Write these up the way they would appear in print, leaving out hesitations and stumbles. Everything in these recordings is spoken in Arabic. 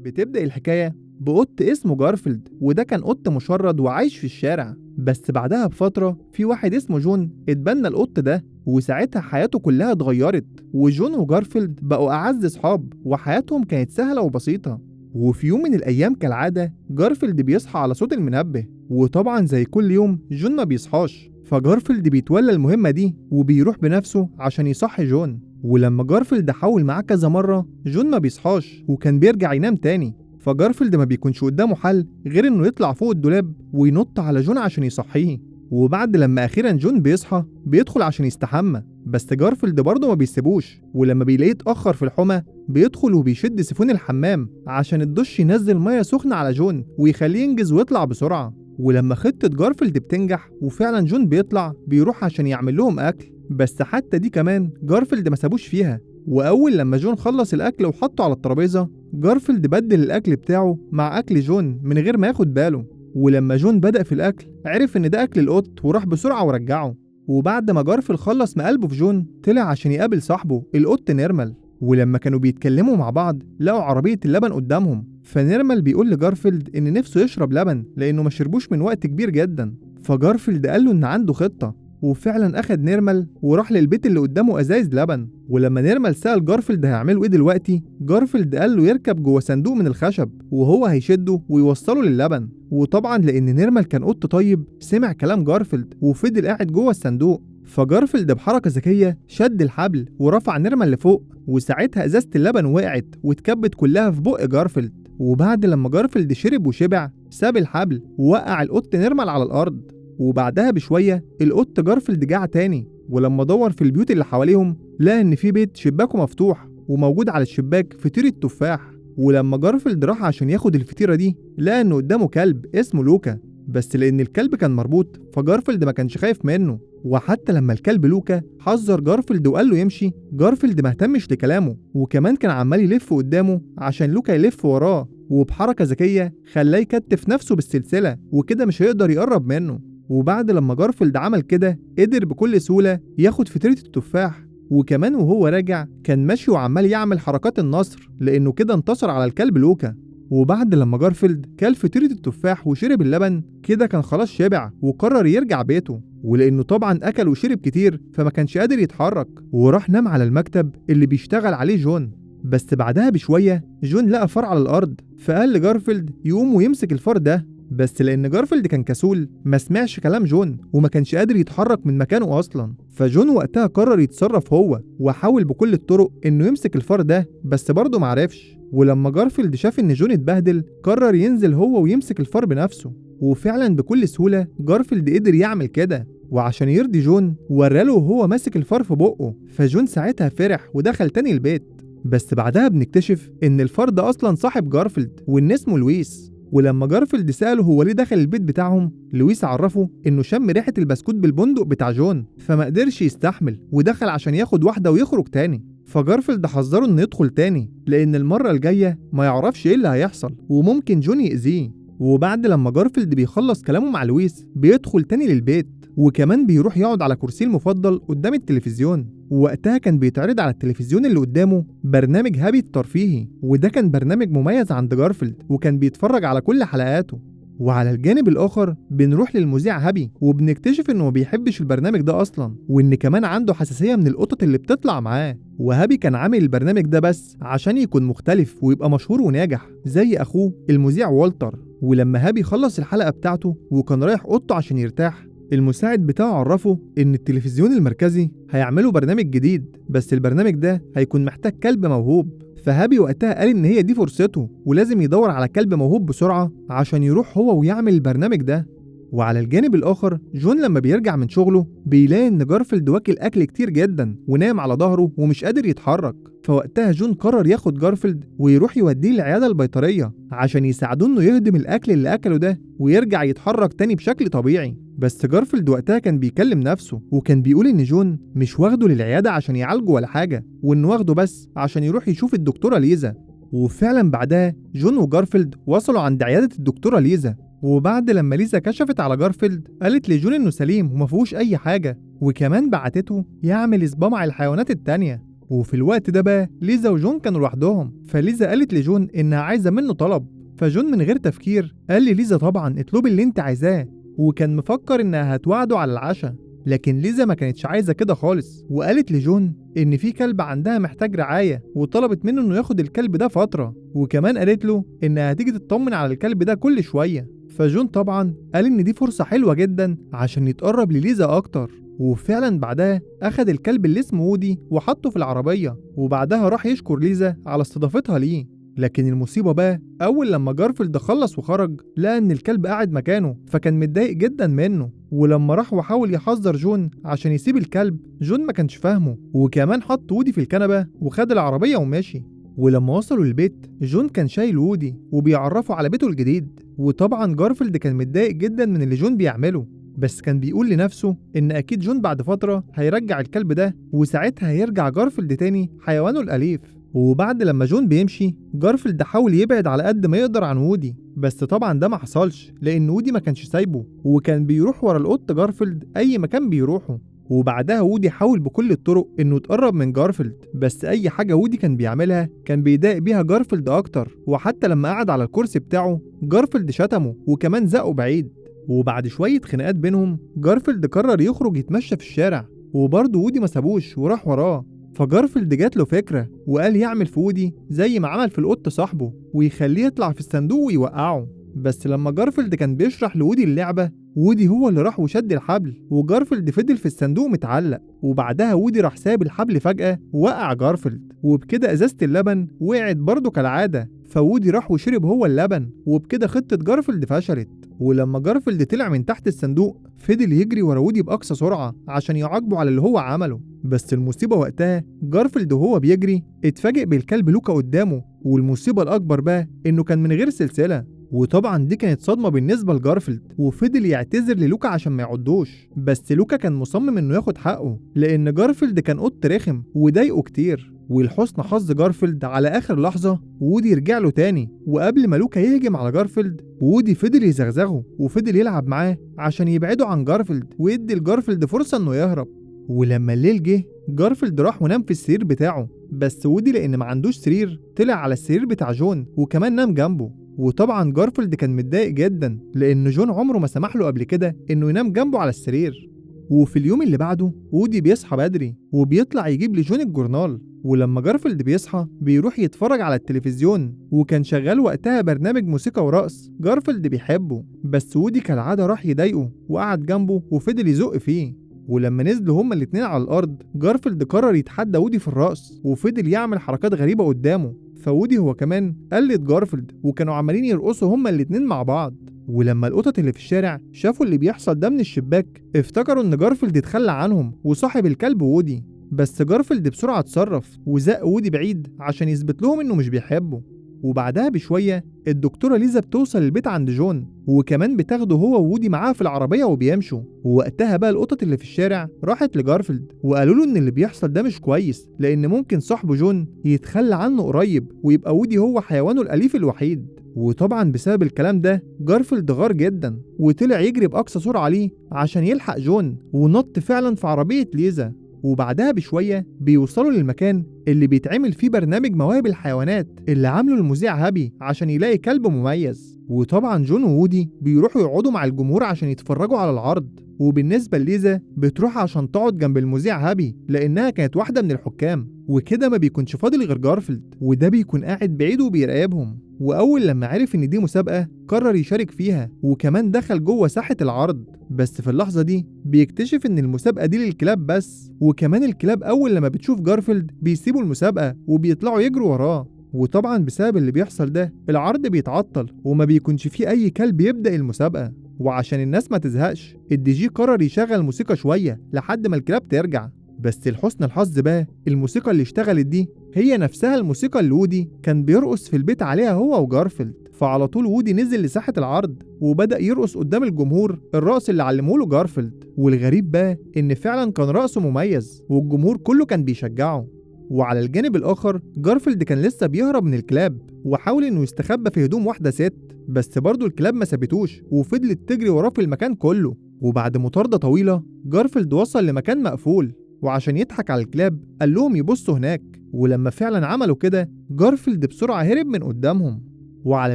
بتبدأ الحكاية بقط اسمه جارفيلد، وده كان قط مشرد وعايش في الشارع. بس بعدها بفترة في واحد اسمه جون اتبنى القط ده، وساعتها حياته كلها اتغيرت، وجون وجارفيلد بقوا أعز صحاب وحياتهم كانت سهلة وبسيطة. وفي يوم من الأيام كالعادة جارفيلد بيصحى على صوت المنبه، وطبعا زي كل يوم جون ما بيصحاش، فجارفيلد بيتولى المهمة دي وبيروح بنفسه عشان يصحي جون. ولما جارفيلد حاول معاه كذا مرة جون ما بيصحاش وكان بيرجع ينام تاني، فجارفيلد ما بيكونش قدامه حل غير انه يطلع فوق الدولاب وينط على جون عشان يصحيه. وبعد لما اخيرا جون بيصحى بيدخل عشان يستحمى، بس جارفيلد برضه ما بيسيبوش، ولما بيلاقيه اتأخر في الحمى بيدخل وبيشد سيفون الحمام عشان الدش ينزل ميه سخنة على جون ويخليه ينجز ويطلع بسرعة. ولما خطة جارفيلد بتنجح وفعلا جون بيطلع بيروح عشان يعمل لهم اكل، بس حتى دي كمان جارفيلد ما سابوش فيها. واول لما جون خلص الاكل وحطه على الترابيزه جارفيلد بدل الاكل بتاعه مع اكل جون من غير ما ياخد باله. ولما جون بدأ في الاكل عرف ان ده اكل القط وراح بسرعه ورجعه. وبعد ما جارفيلد خلص مقلبه في جون طلع عشان يقابل صاحبه القط نيرمال. ولما كانوا بيتكلموا مع بعض لقوا عربيه اللبن قدامهم، فنيرمال بيقول لجارفيلد ان نفسه يشرب لبن لانه ما شربوش من وقت كبير جدا. فجارفيلد قال له ان عنده خطه، وفعلا اخد نيرمال وراح للبيت اللي قدامه ازايز لبن. ولما نيرمال سأل جارفيلد هيعملوا ايه دلوقتي، جارفيلد قال له يركب جوه صندوق من الخشب وهو هيشده ويوصله للبن. وطبعا لان نيرمال كان قط طيب سمع كلام جارفيلد وفضل قاعد جوه الصندوق، فجارفيلد بحركه ذكيه شد الحبل ورفع نيرمال لفوق، وساعتها ازازه اللبن وقعت واتكبت كلها في بق جارفيلد. وبعد لما جارفيلد شرب وشبع ساب الحبل ووقع القط نيرمال على الارض. وبعدها بشوية القط جارفيلد جاع تاني، ولما دور في البيوت اللي حواليهم لقى ان في بيت شباكه مفتوح وموجود على الشباك فطيرة تفاح. ولما جارفيلد راح عشان ياخد الفطيرة دي لقى انه قدامه كلب اسمه لوكا، بس لان الكلب كان مربوط فجارفيلد ما كانش خايف منه. وحتى لما الكلب لوكا حذر جارفيلد وقال له يمشي جارفيلد ما اهتمش لكلامه، وكمان كان عمال يلف قدامه عشان لوكا يلف وراه، وبحركة ذكية خلاه يكتف نفسه بالسلسلة وكده مش هيقدر يقرب منه. وبعد لما جارفيلد عمل كده قدر بكل سهولة ياخد فطيرة التفاح. وكمان وهو راجع كان ماشي وعمال يعمل حركات النصر لأنه كده انتصر على الكلب لوكا. وبعد لما جارفيلد كل فطيرة التفاح وشرب اللبن كده كان خلاص شبع وقرر يرجع بيته، ولأنه طبعا أكل وشرب كتير فما كانش قادر يتحرك وراح نام على المكتب اللي بيشتغل عليه جون. بس بعدها بشوية جون لقى فار على الأرض فقال لجارفيلد يقوم ويمسك الفار ده، بس لأن جارفيلد كان كسول ما سمعش كلام جون وما كانش قادر يتحرك من مكانه أصلا. فجون وقتها قرر يتصرف هو وحاول بكل الطرق إنه يمسك الفار ده بس برضه معرفش. ولما جارفيلد شاف إن جون اتبهدل قرر ينزل هو ويمسك الفار بنفسه، وفعلا بكل سهولة جارفيلد قدر يعمل كده. وعشان يرضي جون وراله وهو ماسك الفار في بقه، فجون ساعتها فرح ودخل تاني البيت. بس بعدها بنكتشف إن الفار ده أصلا صاحب جارفيلد وإن اسمه لويس. ولما جارفيلد سأله هو ليه دخل البيت بتاعهم لويس عرفه إنه شم ريحة البسكوت بالبندق بتاع جون فما قدرش يستحمل ودخل عشان ياخد واحدة ويخرج تاني. فجارفيلد حذره إنه يدخل تاني لأن المرة الجاية ما يعرفش إيه اللي هيحصل وممكن جون يأذيه. وبعد لما جارفيلد بيخلص كلامه مع لويس بيدخل تاني للبيت وكمان بيروح يقعد على كرسيه المفضل قدام التلفزيون. ووقتها كان بيتعرض على التلفزيون اللي قدامه برنامج هابي الترفيهي، وده كان برنامج مميز عند جارفيلد وكان بيتفرج على كل حلقاته. وعلى الجانب الآخر بنروح للمذيع هابي وبنكتشف إنه ما بيحبش البرنامج ده أصلا وإن كمان عنده حساسية من القطط اللي بتطلع معاه. وهابي كان عامل البرنامج ده بس عشان يكون مختلف ويبقى مشهور وناجح زي أخوه المذيع والتر. ولما هابي خلص الحلقة بتاعته وكان رايح أوضته عشان يرتاح المساعد بتاعه عرفه إن التلفزيون المركزي هيعملوا برنامج جديد بس البرنامج ده هيكون محتاج كلب موهوب. فهابي وقتها قال إن هي دي فرصته ولازم يدور على كلب موهوب بسرعة عشان يروح هو ويعمل البرنامج ده. وعلى الجانب الآخر جون لما بيرجع من شغله بيلاقي إن جارفيلد واكل أكل كتير جدا ونام على ظهره ومش قادر يتحرك. فوقتها جون قرر ياخد جارفيلد ويروح يوديه العيادة البيطرية عشان يساعدوه إنه يهضم الأكل اللي أكله ده ويرجع يتحرك تاني بشكل طبيعي. بس جارفيلد وقتها كان بيكلم نفسه وكان بيقول إن جون مش واخده للعيادة عشان يعالجه ولا حاجة وإنه واخده بس عشان يروح يشوف الدكتورة ليزا. وفعلا بعدها جون وجارفيلد وصلوا عند عيادة الدكتورة ليزا، وبعد لما ليزا كشفت على جارفيلد قالت لجون إنه سليم ومفيهوش أي حاجة وكمان بعتته يعمل إصبع مع الحيوانات التانية. وفي الوقت ده بقى ليزا وجون كانوا لوحدهم، فليزا قالت لجون إنها عايزة منه طلب، فجون من غير تفكير قال لليزا طبعا اطلبي اللي انت عايزاه، وكان مفكر إنها هتوعده على العشاء. لكن ليزا ما كانتش عايزة كده خالص، وقالت لجون إن في كلب عندها محتاج رعاية، وطلبت منه إنه ياخد الكلب ده فترة، وكمان قالت له إنها هتيجي تطمن على الكلب ده كل شوية. فجون طبعا قال إن دي فرصة حلوة جدا عشان يتقرب لليزا أكتر، وفعلا بعدها أخد الكلب اللي اسمه وودي وحطه في العربية، وبعدها راح يشكر ليزا على استضافتها ليه. لكن المصيبة بقى أول لما جارفيلد خلص وخرج لقى إن الكلب قاعد مكانه، فكان متضايق جدا منه، ولما راح وحاول يحذر جون عشان يسيب الكلب، جون ما كانش فاهمه، وكمان حط وودي في الكنبة وخد العربية وماشي. ولما وصلوا البيت جون كان شايل وودي وبيعرفه على بيته الجديد، وطبعا جارفيلد كان متضايق جدا من اللي جون بيعمله، بس كان بيقول لنفسه إن أكيد جون بعد فترة هيرجع الكلب ده، وساعتها هيرجع جارفيلد تاني حيوانه الأليف. وبعد لما جون بيمشي جارفيلد حاول يبعد على قد ما يقدر عن وودي، بس طبعا ده ما حصلش لأن وودي ما كانش سايبه، وكان بيروح ورا القط جارفيلد أي مكان بيروحه. وبعدها وودي حاول بكل الطرق إنه يتقرب من جارفيلد، بس أي حاجة وودي كان بيعملها كان بيضايق بيها جارفيلد أكتر، وحتى لما قعد على الكرسي بتاعه جارفيلد شتمه وكمان زقه بعيد. وبعد شوية خناقات بينهم جارفيلد قرر يخرج يتمشى في الشارع، وبرضه وودي ما سابوش وراح وراه. فجارفيلد جات له فكرة وقال يعمل في وودي زي ما عمل في القط صاحبه، ويخليه يطلع في الصندوق ويوقعه. بس لما جارفيلد كان بيشرح لوودي اللعبة، وودي هو اللي راح وشد الحبل، وجارفيلد فضل في الصندوق متعلق، وبعدها وودي راح ساب الحبل فجأة ووقع جارفيلد، وبكده ازازة اللبن وقعت برضه كالعادة، فوودي راح وشرب هو اللبن، وبكده خطة جارفيلد فشلت. ولما جارفيلد طلع من تحت الصندوق فضل يجري ورا وودي بأقصى سرعة عشان يعاقبه على اللي هو عمله، بس المصيبة وقتها جارفيلد وهو بيجري اتفاجئ بالكلب لوكا قدامه، والمصيبة الأكبر بقى إنه كان من غير سلسلة، وطبعا دي كانت صدمة بالنسبة لجارفيلد، وفضل يعتذر للوكا عشان ما يعضوش، بس لوكا كان مصمم إنه ياخد حقه لأن جارفيلد كان قط رخم وضايقه كتير. ولحسن حظ جارفيلد على آخر لحظة وودي رجع له تاني، وقبل ما لوكا يهجم على جارفيلد وودي فضل يزغزغه وفضل يلعب معاه عشان يبعده عن جارفيلد ويدي لجارفيلد فرصة إنه يهرب. ولما الليل جه جارفيلد راح ونام في السرير بتاعه، بس وودي لأن ما عندوش سرير طلع على السرير بتاع جون وكمان نام جنبه. وطبعا جارفيلد كان متضايق جدا لأن جون عمره ما سمح له قبل كده إنه ينام جنبه على السرير. وفي اليوم اللي بعده وودي بيصحى بدري وبيطلع يجيب لجون الجورنال، ولما جارفيلد بيصحى بيروح يتفرج على التلفزيون، وكان شغال وقتها برنامج موسيقى ورقص جارفيلد بيحبه، بس وودي كالعادة راح يضايقه وقعد جنبه وفضل يزق فيه. ولما نزلوا هما الاتنين على الأرض جارفيلد قرر يتحدى وودي في الرقص وفضل يعمل حركات غريبة قدامه، فودي هو كمان قلد جارفيلد وكانوا عمالين يرقصوا هما الاتنين مع بعض. ولما القطط اللي في الشارع شافوا اللي بيحصل ده من الشباك افتكروا ان جارفيلد اتخلى عنهم وصاحب الكلب وودي، بس جارفيلد بسرعة اتصرف وزق وودي بعيد عشان يثبت لهم انه مش بيحبه. وبعدها بشوية الدكتورة ليزا بتوصل البيت عند جون وكمان بتاخده هو وودي معاها في العربية وبيمشوا، ووقتها بقى القطط اللي في الشارع راحت لجارفيلد وقالوا له ان اللي بيحصل ده مش كويس لان ممكن صاحبه جون يتخلى عنه قريب ويبقى وودي هو حيوانه الأليف الوحيد. وطبعا بسبب الكلام ده جارفيلد غار جدا وطلع يجري بأقصى سرعة ليه عشان يلحق جون، ونط فعلا في عربية ليزا. وبعدها بشوية بيوصلوا للمكان اللي بيتعمل فيه برنامج مواهب الحيوانات اللي عامله المذيع هابي عشان يلاقي كلب مميز. وطبعا جون وودي بيروحوا يقعدوا مع الجمهور عشان يتفرجوا على العرض، وبالنسبة لليزا بتروح عشان تقعد جنب المذيع هابي لأنها كانت واحدة من الحكام، وكده ما بيكونش فاضل غير جارفيلد وده بيكون قاعد بعيد وبيراقبهم. وأول لما عرف إن دي مسابقة قرر يشارك فيها وكمان دخل جوه ساحة العرض، بس في اللحظة دي بيكتشف إن المسابقة دي للكلاب بس، وكمان الكلاب أول لما بتشوف جارفيلد بيسيبوا المسابقة وبيطلعوا يجروا وراه. وطبعا بسبب اللي بيحصل ده العرض بيتعطل وما بيكونش فيه أي كلب يبدأ المسابقة. وعشان الناس ما تزهقش الدي جي قرر يشغل موسيقى شوية لحد ما الكلاب ترجع، بس لحسن الحظ بقى الموسيقى اللي اشتغلت دي هي نفسها الموسيقى اللي وودي كان بيرقص في البيت عليها هو وجارفيلد. فعلى طول وودي نزل لساحة العرض وبدأ يرقص قدام الجمهور الرقص اللي علمه له جارفيلد، والغريب بقى إن فعلا كان رقصه مميز والجمهور كله كان بيشجعه. وعلى الجانب الآخر جارفيلد كان لسه بيهرب من الكلاب وحاول إنه يستخبى في هدوم واحدة ست، بس برضه الكلاب ما سابتوش وفضلت تجري وراه في المكان كله. وبعد مطاردة طويلة جارفيلد وصل لمكان مقفول، وعشان يضحك على الكلاب قال لهم يبصوا هناك، ولما فعلا عملوا كده جارفيلد بسرعة هرب من قدامهم. وعلى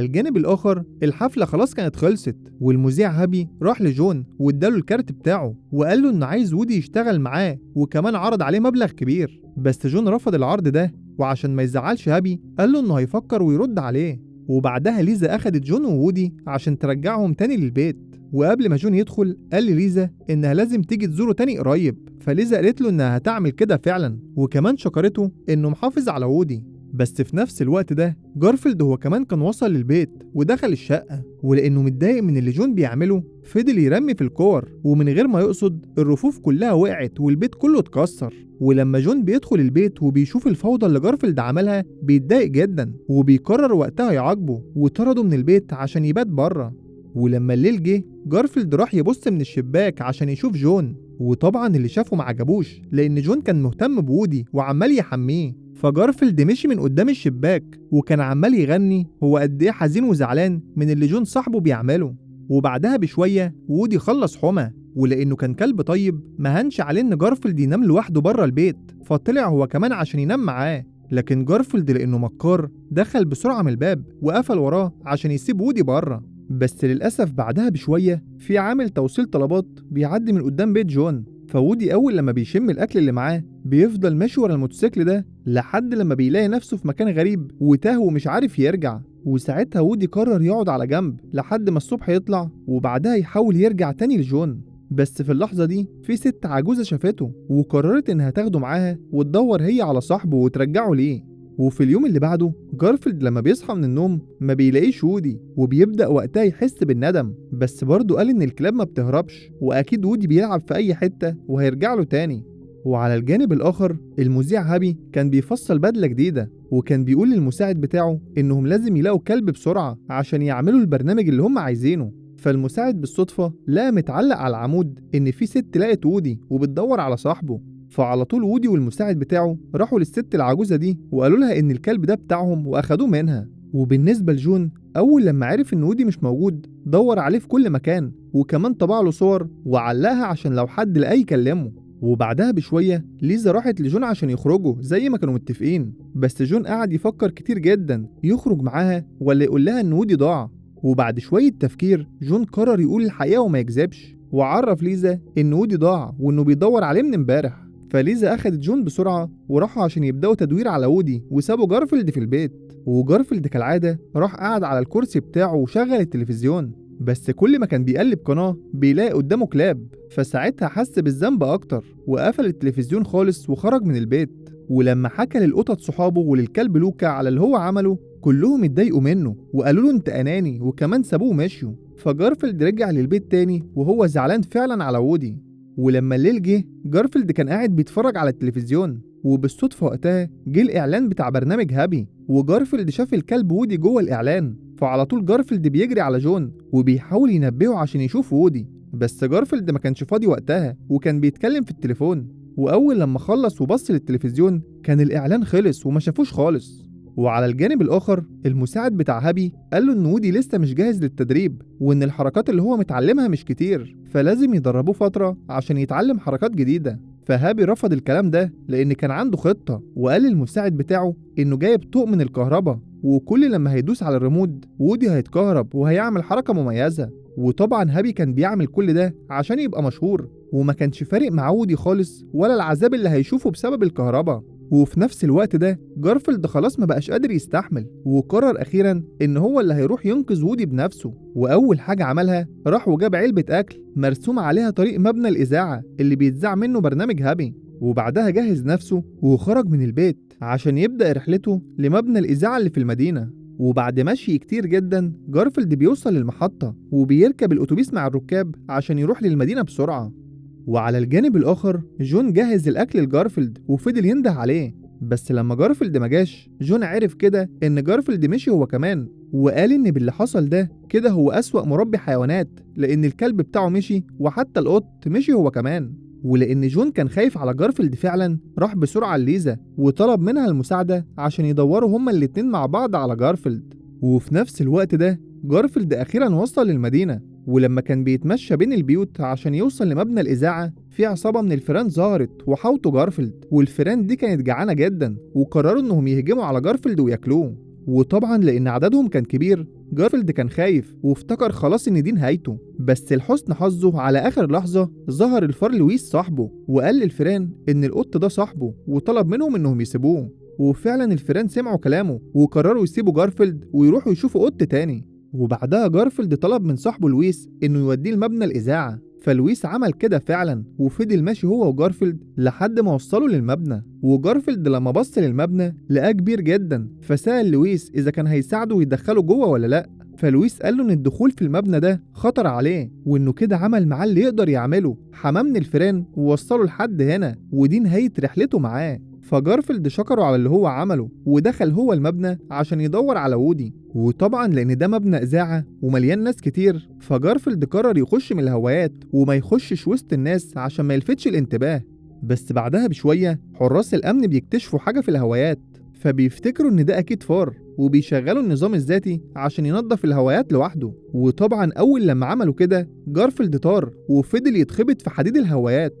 الجانب الآخر الحفلة خلاص كانت خلصت، والمذيع هابي راح لجون واداله الكارت بتاعه وقال له إنه عايز وودي يشتغل معاه، وكمان عرض عليه مبلغ كبير. بس جون رفض العرض ده، وعشان ما يزعلش هابي قال له إنه هيفكر ويرد عليه. وبعدها ليزا أخدت جون وودي عشان ترجعهم تاني للبيت. وقبل ما جون يدخل قال لليزا إنها لازم تيجي تزوره تاني قريب، فليزا قالت له إنها هتعمل كده فعلا، وكمان شكرته إنه محافظ على وودي. بس في نفس الوقت ده جارفيلد هو كمان كان وصل للبيت ودخل الشقة، ولأنه متضايق من اللي جون بيعمله فضل يرمي في الكور، ومن غير ما يقصد الرفوف كلها وقعت والبيت كله اتكسر. ولما جون بيدخل البيت وبيشوف الفوضى اللي جارفيلد عملها بيتضايق جدا، وبيقرر وقتها يعاقبه وطرده من البيت عشان يبات بره. ولما الليل جه جارفيلد راح يبص من الشباك عشان يشوف جون، وطبعا اللي شافه ما عجبوش لأن جون كان مهتم بوودي وعمال يحميه. فجارفيلد مشي من قدام الشباك وكان عمال يغني هو قد ايه حزين وزعلان من اللي جون صاحبه بيعمله. وبعدها بشويه وودي خلص حمى، ولانه كان كلب طيب ما هنش عليه ان جارفيلد ينام لوحده بره البيت، فطلع هو كمان عشان ينام معاه. لكن جارفيلد لانه مكار دخل بسرعه من الباب وقفل وراه عشان يسيب وودي بره. بس للاسف بعدها بشويه في عامل توصيل طلبات بيعدي من قدام بيت جون، فودي أول لما بيشم الأكل اللي معاه بيفضل ماشي ورا الموتوسيكل ده لحد لما بيلاقي نفسه في مكان غريب وتاه ومش عارف يرجع. وساعتها وودي قرر يقعد على جنب لحد ما الصبح يطلع، وبعدها يحاول يرجع تاني لجون. بس في اللحظة دي في ست عجوزة شافته وقررت إنها تاخده معاها وتدور هي على صاحبه وترجعه ليه. وفي اليوم اللي بعده جارفيلد لما بيصحى من النوم ما بيلاقيش وودي، وبيبدأ وقتها يحس بالندم، بس برضه قال إن الكلاب ما بتهربش وأكيد وودي بيلعب في أي حتة وهيرجع له تاني. وعلى الجانب الآخر المذيع هابي كان بيفصل بدلة جديدة، وكان بيقول للمساعد بتاعه إنهم لازم يلاقوا كلب بسرعة عشان يعملوا البرنامج اللي هم عايزينه. فالمساعد بالصدفة لقى متعلق على العمود إن في ست لقت وودي وبتدور على صاحبه، فعلى طول وودي والمساعد بتاعه راحوا للست العجوزة دي وقالوا لها إن الكلب ده بتاعهم وأخدوه منها. وبالنسبة لجون أول لما عرف إن وودي مش موجود دور عليه في كل مكان، وكمان طبع له صور وعلقها عشان لو حد لقاه يكلمه. وبعدها بشوية ليزا راحت لجون عشان يخرجوا زي ما كانوا متفقين، بس جون قعد يفكر كتير جدا يخرج معاها ولا يقول لها إن وودي ضاع. وبعد شوية تفكير جون قرر يقول الحقيقة وما يكذبش، وعرف ليزا إن وودي ضاع وإنه بيدور عليه من امبارح. فليزا أخدت جون بسرعة وراحوا عشان يبدأوا تدوير على وودي وسابوا جارفيلد في البيت. وجارفيلد كالعادة راح قعد على الكرسي بتاعه وشغل التلفزيون، بس كل ما كان بيقلب قناة بيلاقي قدامه كلاب، فساعتها حس بالذنب أكتر وقفل التلفزيون خالص وخرج من البيت. ولما حكى للقطط صحابه وللكلب لوكا على اللي هو عمله كلهم اتضايقوا منه وقالوا له انت أناني، وكمان سابوه ومشيوا. فجارفيلد رجع للبيت تاني وهو زعلان فعلا على وودي. ولما الليل جه جارفيلد كان قاعد بيتفرج على التلفزيون، وبالصدفة وقتها جه الإعلان بتاع برنامج هابي، وجارفيلد شاف الكلب وودي جوه الإعلان. فعلى طول جارفيلد بيجري على جون وبيحاول ينبهه عشان يشوف وودي، بس جارفيلد ما كانش فاضي وقتها وكان بيتكلم في التليفون. وأول لما خلص وبص للتلفزيون كان الإعلان خلص وما شافوش خالص. وعلى الجانب الآخر المساعد بتاع هابي قال له إن وودي لسه مش جاهز للتدريب، وإن الحركات اللي هو متعلمها مش كتير فلازم يدربوه فترة عشان يتعلم حركات جديدة. فهابي رفض الكلام ده لأن كان عنده خطة، وقال للمساعد بتاعه إنه جايب طوق من الكهرباء وكل لما هيدوس على الريموت وودي هيتكهرب وهيعمل حركة مميزة. وطبعا هابي كان بيعمل كل ده عشان يبقى مشهور، وما كانش فارق مع وودي خالص ولا العذاب اللي هيشوفه بسبب الكهرباء. وفي نفس الوقت ده جارفيلد خلاص ما بقاش قادر يستحمل، وقرر أخيرا إن هو اللي هيروح ينقذ وودي بنفسه. وأول حاجة عملها راح وجاب علبة أكل مرسوم عليها طريق مبنى الإذاعة اللي بيتذاع منه برنامج هابي، وبعدها جهز نفسه وخرج من البيت عشان يبدأ رحلته لمبنى الإذاعة اللي في المدينة. وبعد مشي كتير جدا جارفيلد بيوصل للمحطة وبيركب الأتوبيس مع الركاب عشان يروح للمدينة بسرعة. وعلى الجانب الآخر جون جهز الأكل لجارفيلد وفضل ينده عليه، بس لما جارفيلد ما جاش جون عرف كده إن جارفيلد مشي هو كمان، وقال إن باللي حصل ده كده هو أسوأ مربي حيوانات، لأن الكلب بتاعه مشي وحتى القط مشي هو كمان. ولأن جون كان خايف على جارفيلد فعلا راح بسرعة لليزا وطلب منها المساعدة عشان يدوروا هما الاتنين مع بعض على جارفيلد. وفي نفس الوقت ده جارفيلد أخيرا وصل للمدينة ولما كان بيتمشى بين البيوت عشان يوصل لمبنى الإذاعة، في عصابة من الفيران ظهرت وحاوطوا جارفيلد، والفيران دي كانت جعانة جدا وقرروا إنهم يهجموا على جارفيلد وياكلوه. وطبعا لأن عددهم كان كبير، جارفيلد كان خايف وافتكر خلاص إن دي نهايته. بس لحسن حظه على آخر لحظة ظهر الفار لويس صاحبه، وقال للفيران إن القط ده صاحبه وطلب منهم إنهم يسيبوه. وفعلا الفيران سمعوا كلامه وقرروا يسيبوا جارفيلد ويروحوا يشوفوا قط تاني. وبعدها جارفيلد طلب من صاحبه لويس إنه يوديه لمبنى الإذاعة، فلويس عمل كده فعلا وفضل ماشي هو وجارفيلد لحد ما وصلوا للمبنى. وجارفيلد لما بص للمبنى لقاه كبير جدا، فسأل لويس إذا كان هيساعده ويدخله جوه ولا لأ. فلويس قال له إن الدخول في المبنى ده خطر عليه، وإنه كده عمل معاه اللي يقدر يعمله، حماه من الفيران ووصله لحد هنا، ودي نهاية رحلته معاه. فجارفيلد شكره على اللي هو عمله ودخل هو المبنى عشان يدور على وودي. وطبعا لان ده مبنى اذاعه ومليان ناس كتير، فجارفيلد قرر يخش من الهوايات وما يخشش وسط الناس عشان ما يلفتش الانتباه. بس بعدها بشويه حراس الامن بيكتشفوا حاجه في الهوايات، فبيفتكروا ان ده اكيد فار، وبيشغلوا النظام الذاتي عشان ينظف الهوايات لوحده. وطبعا اول لما عملوا كده جارفيلد طار وفضل يتخبط في حديد الهوايات.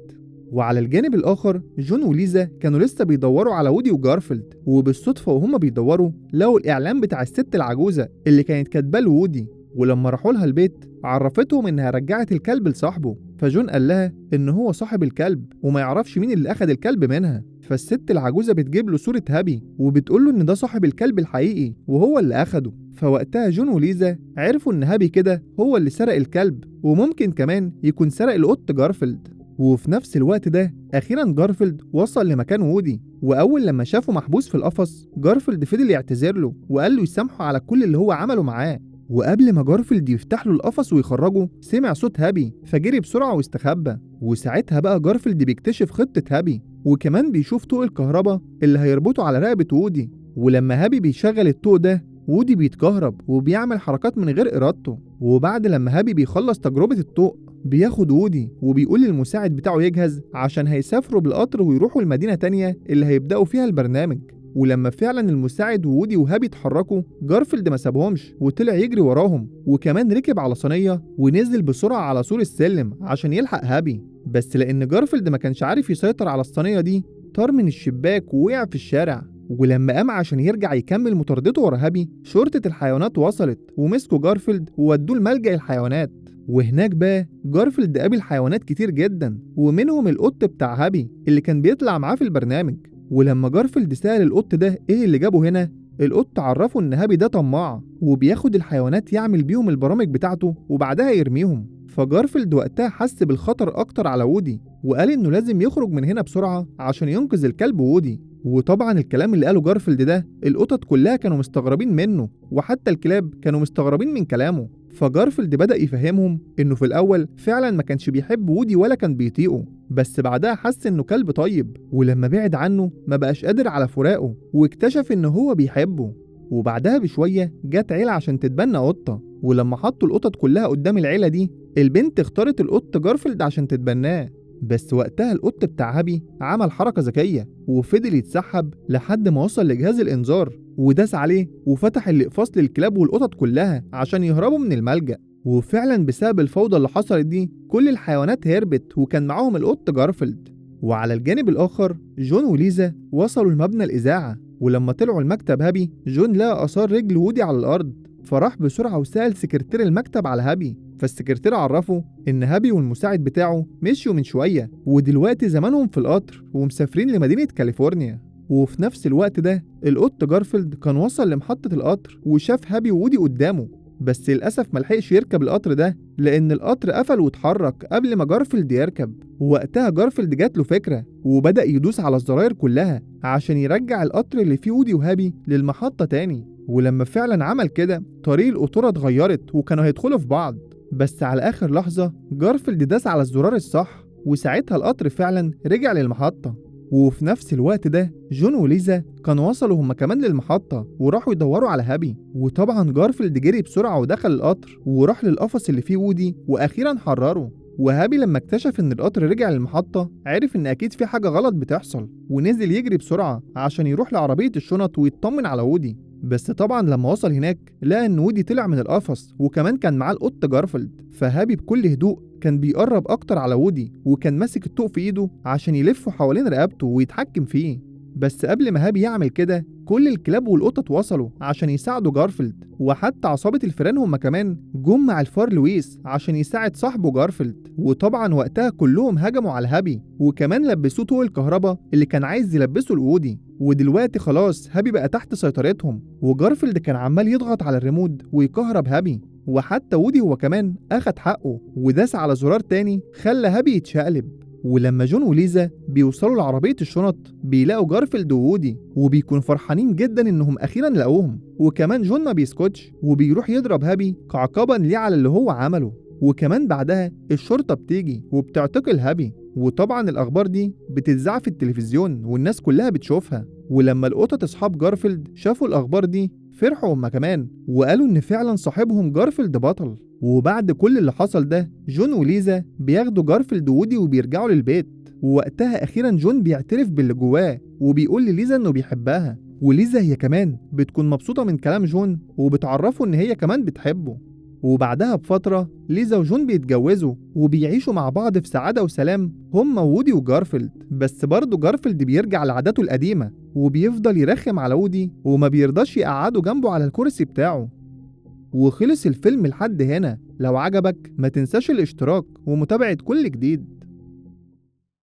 وعلى الجانب الآخر جون وليزا كانوا لسه بيدوروا على وودي وجارفيلد، وبالصدفة وهم بيدوروا لقوا الإعلان بتاع الست العجوزة اللي كانت كاتباه لوودي. ولما راحوا لها البيت عرفتهم إنها رجعت الكلب لصاحبه، فجون قال لها إن هو صاحب الكلب وما يعرفش مين اللي أخد الكلب منها. فالست العجوزة بتجيب له صورة هابي وبتقول له إن ده صاحب الكلب الحقيقي وهو اللي أخده. فوقتها جون وليزا عرفوا إن هابي كده هو اللي سرق الكلب، وممكن كمان يكون سرق القط جارفيلد. وفي نفس الوقت ده أخيرا جارفيلد وصل لمكان وودي، وأول لما شافه محبوس في القفص جارفيلد فضل يعتذر له وقال له يسامحه على كل اللي هو عمله معاه. وقبل ما جارفيلد يفتح له القفص ويخرجه سمع صوت هابي فجري بسرعة واستخبى. وساعتها بقى جارفيلد بيكتشف خطة هابي، وكمان بيشوف طوق الكهرباء اللي هيربطه على رقبة وودي. ولما هابي بيشغل الطوق ده وودي بيتكهرب وبيعمل حركات من غير إرادته. وبعد لما هابي بيخلص تجربة الطوق بياخد وودي وبيقول للمساعد بتاعه يجهز عشان هيسافروا بالقطر ويروحوا لمدينة تانية اللي هيبدأوا فيها البرنامج. ولما فعلا المساعد وودي وهابي اتحركوا جارفيلد ما سابهمش وطلع يجري وراهم، وكمان ركب على صينية ونزل بسرعة على سور السلم عشان يلحق هابي. بس لأن جارفيلد ما كانش عارف يسيطر على الصينية دي طار من الشباك ووقع في الشارع. ولما قام عشان يرجع يكمل مطاردته ورا هابي شرطة الحيوانات وصلت ومسكوا جارفيلد وودوه لملجأ الحيوانات. وهناك بقى جارفيلد قابل حيوانات كتير جدا، ومنهم القط بتاع هابي اللي كان بيطلع معاه في البرنامج. ولما جارفيلد سأل القط ده ايه اللي جابه هنا، القط عرفه ان هابي ده طماع وبياخد الحيوانات يعمل بيهم البرامج بتاعته وبعدها يرميهم. فجارفيلد وقتها حس بالخطر اكتر على وودي وقال انه لازم يخرج من هنا بسرعة عشان ينقذ الكلب وودي. وطبعا الكلام اللي قاله جارفيلد ده القطط كلها كانوا مستغربين منه، وحتى الكلاب كانوا مستغربين من كلامه. فجارفيلد بدأ يفهمهم انه في الاول فعلا ما كانش بيحب وودي ولا كان بيطيقه، بس بعدها حس انه كلب طيب، ولما بعد عنه ما بقاش قادر على فراقه واكتشف انه هو بيحبه. وبعدها بشوية جت عيلة عشان تتبنى قطة، ولما حطوا القطط كلها قدام العيلة دي البنت اختارت القط جارفيلد عشان تتبناه. بس وقتها القط بتاع هابي عمل حركة ذكية وفضل يتسحب لحد ما وصل لجهاز الإنذار وداس عليه وفتح الإقفاص للكلاب والقطط كلها عشان يهربوا من الملجأ. وفعلا بسبب الفوضى اللي حصلت دي كل الحيوانات هربت وكان معاهم القط جارفيلد. وعلى الجانب الآخر جون وليزا وصلوا لمبنى الإذاعة، ولما طلعوا المكتب هابي جون لقى آثار رجل وودي على الأرض، فراح بسرعة وسأل سكرتير المكتب على هابي. فالسكرتير عرفه إن هابي والمساعد بتاعه مشيوا من شوية ودلوقتي زمانهم في القطر ومسافرين لمدينة كاليفورنيا. وفي نفس الوقت ده القط جارفيلد كان وصل لمحطة القطر وشاف هابي وودي قدامه، بس للأسف ملحقش يركب القطر ده لأن القطر قفل واتحرك قبل ما جارفيلد يركب. ووقتها جارفيلد جات له فكرة وبدأ يدوس على الزراير كلها عشان يرجع القطر اللي فيه وودي وهابي للمحطة تاني. ولما فعلا عمل كده طريق القطورة اتغيرت وكانوا هيدخلوا في بعض، بس على آخر لحظة جارفيلد داس على الزرار الصح وساعتها القطر فعلا رجع للمحطة. وفي نفس الوقت ده جون وليزا كانوا وصلوا هما كمان للمحطة وراحوا يدوروا على هابي. وطبعا جارفيلد جري بسرعة ودخل القطر وراح للقفص اللي فيه وودي وأخيرا حرره. وهابي لما اكتشف ان القطر رجع للمحطة عرف ان اكيد في حاجة غلط بتحصل ونزل يجري بسرعة عشان يروح لعربية الشنط ويطمن على وودي. بس طبعا لما وصل هناك لقى ان وودي طلع من القفص وكمان كان معاه القط جارفيلد، فهابي بكل هدوء كان بيقرب اكتر على وودي وكان ماسك الطوق في ايده عشان يلفه حوالين رقبته ويتحكم فيه. بس قبل ما هابي يعمل كده كل الكلاب والقطط وصلوا عشان يساعدوا جارفيلد، وحتى عصابة الفيران هما كمان جم مع الفار لويس عشان يساعد صاحبه جارفيلد. وطبعا وقتها كلهم هجموا على هابي وكمان لبسوه طوق الكهرباء اللي كان عايز يلبسه لوودي. ودلوقتي خلاص هابي بقى تحت سيطرتهم، وجارفيلد كان عمال يضغط على الريموت ويكهرب هابي، وحتى وودي هو كمان أخد حقه وداس على زرار تاني خلى هابي يتشقلب. ولما جون وليزا بيوصلوا لعربية الشنط بيلاقوا جارفيلد وودي وبيكونوا فرحانين جدا انهم اخيرا لقوهم. وكمان جون ما بيسكتش وبيروح يضرب هابي كعقابا ليه على اللي هو عمله. وكمان بعدها الشرطة بتيجي وبتعتقل هابي، وطبعا الاخبار دي بتتذاع في التلفزيون والناس كلها بتشوفها. ولما القطط اصحاب جارفيلد شافوا الاخبار دي فرحوا هما كمان وقالوا ان فعلا صاحبهم جارفيلد بطل. وبعد كل اللي حصل ده جون وليزا بياخدوا جارفيلد وودي وبيرجعوا للبيت، ووقتها اخيرا جون بيعترف باللي جواه وبيقول لليزا انه بيحبها. وليزا هي كمان بتكون مبسوطة من كلام جون وبتعرفه ان هي كمان بتحبه. وبعدها بفترة ليزا وجون بيتجوزوا وبيعيشوا مع بعض في سعادة وسلام هما وودي وجارفيلد. بس برضه جارفيلد بيرجع لعاداته القديمة وبيفضل يرخم على وودي وما بيرضاش يقعده جنبه على الكرسي بتاعه. وخلص الفيلم لحد هنا. لو عجبك ما تنساش الاشتراك ومتابعة كل جديد.